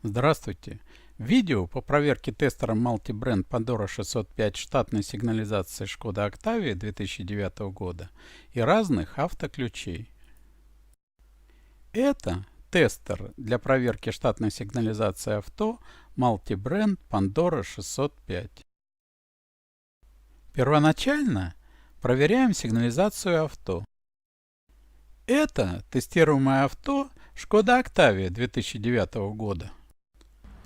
Здравствуйте! Видео по проверке тестером Multi-Brand Pandora 605 штатной сигнализации Skoda Octavia 2009 года и разных автоключей. Это тестер для проверки штатной сигнализации авто Multi-Brand Pandora 605. Первоначально проверяем сигнализацию авто. Это тестируемое авто Skoda Octavia 2009 года.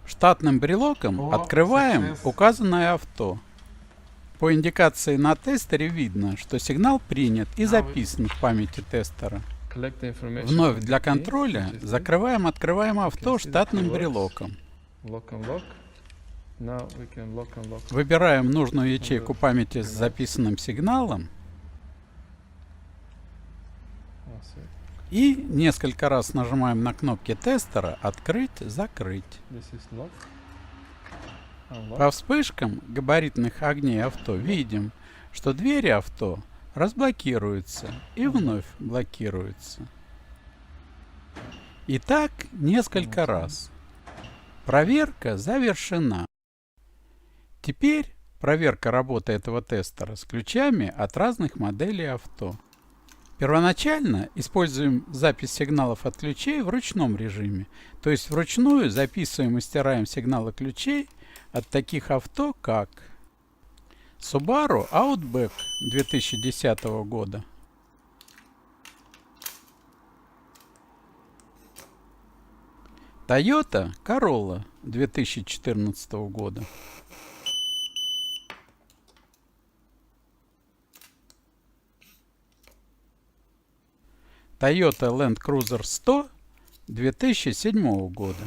Штатным брелоком открываем указанное авто. По индикации на тестере видно, что сигнал принят и записан в памяти тестера. Вновь для контроля открываем авто штатным брелоком. Выбираем нужную ячейку памяти с записанным сигналом и несколько раз нажимаем на кнопки тестера «Открыть», «Закрыть». По вспышкам габаритных огней авто видим, что двери авто разблокируются и вновь блокируются. И так несколько раз. Проверка завершена. Теперь проверка работы этого тестера с ключами от разных моделей авто. Первоначально используем запись сигналов от ключей в ручном режиме, то есть вручную записываем и стираем сигналы ключей от таких авто, как Subaru Outback 2010 года, Toyota Corolla 2014 года, Toyota Land Cruiser 100 2007 года,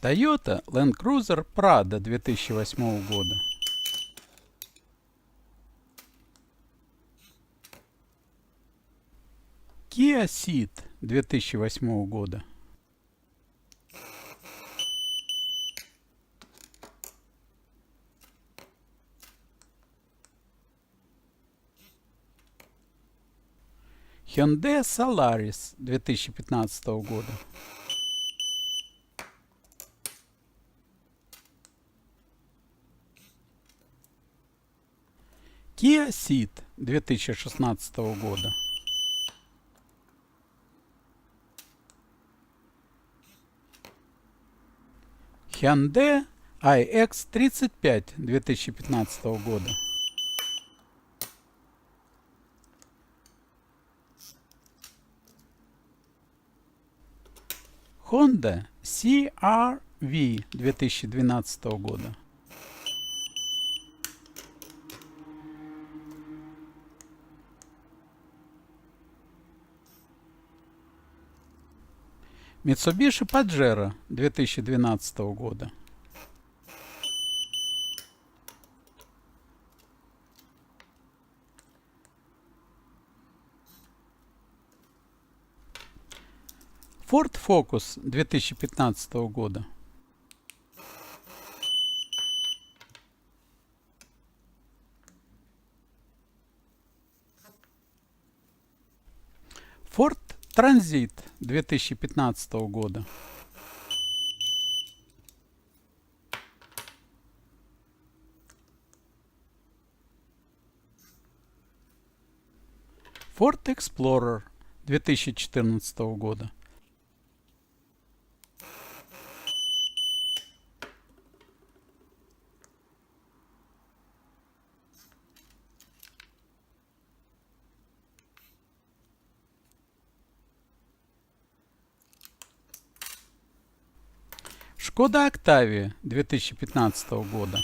Toyota Land Cruiser Prado 2008 года, Kia Ceed 2008 года, Hyundai Solaris 2015 года, Kia Ceed 2016 года, Hyundai iX35 2015 года, Honda CR-V 2012 года, Mitsubishi Pajero 2012 года, Ford Focus 2015 года, Ford Transit 2015 года, Ford Explorer 2014 года, Skoda Octavia 2015 года,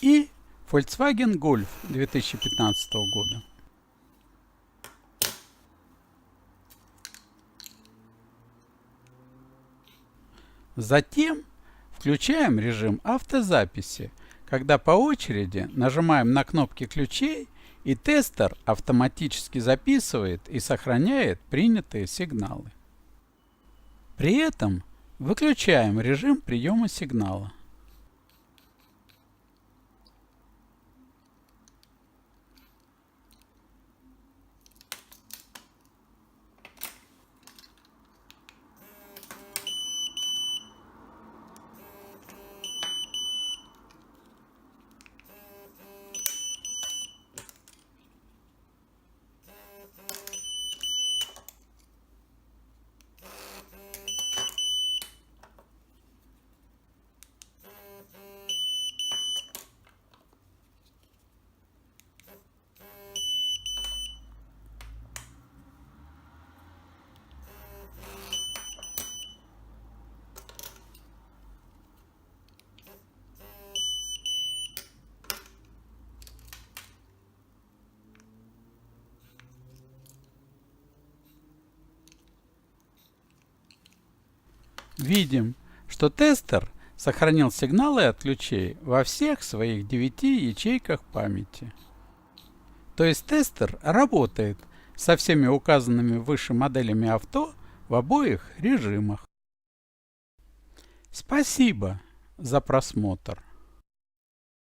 и Volkswagen Golf 2015 года. Затем включаем режим автозаписи, когда по очереди нажимаем на кнопки ключей и тестер автоматически записывает и сохраняет принятые сигналы. При этом выключаем режим приема сигнала. Видим, что тестер сохранил сигналы от ключей во всех своих 9 ячейках памяти. То есть тестер работает со всеми указанными выше моделями авто в обоих режимах. Спасибо за просмотр.